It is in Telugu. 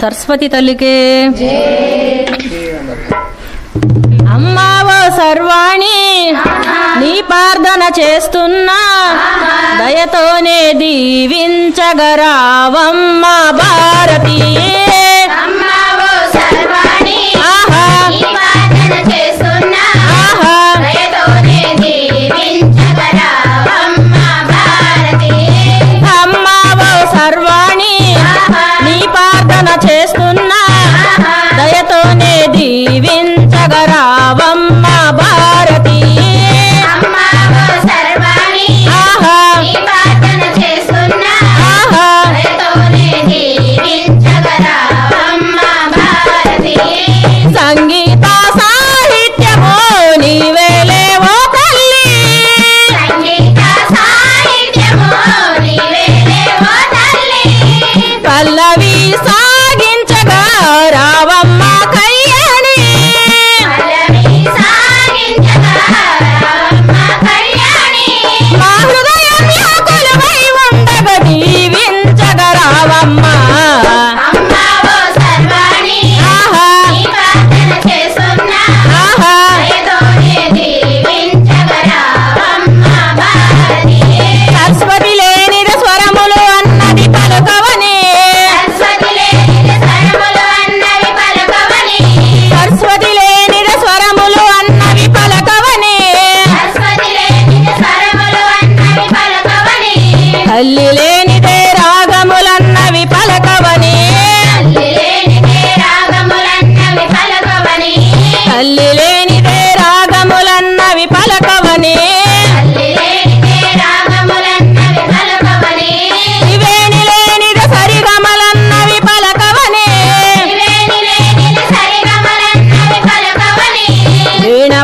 సరస్వతి తల్లికే అమ్మావో సర్వాణి నీ ప్రార్థన చేస్తున్నా దయతోనే దీవించగరావమ్మ భారతి చేస్తున్నా దయతోనే దీవించగరావమ్మ భారతి సంగీత సాహిత్యమో నీవేలేవో తల్లి పల్లవి రావమ్మ కళ్యాణి మా హృదయం కొలువై ఉండగ దీవించగరావమ్మ సరస్వతి లేనిద స్వరములు అన్నది పలుకవని సరస్వతి లేనిద స్వరములు అన్నవి పలకవని తల్లి లేనిదే రాగములన్నవి పలకవని తల్లి లేనిదే రాగములన్నవి పలకవని ఇవేని లేనిద సరిగమలన్నవి పలకవని వీణ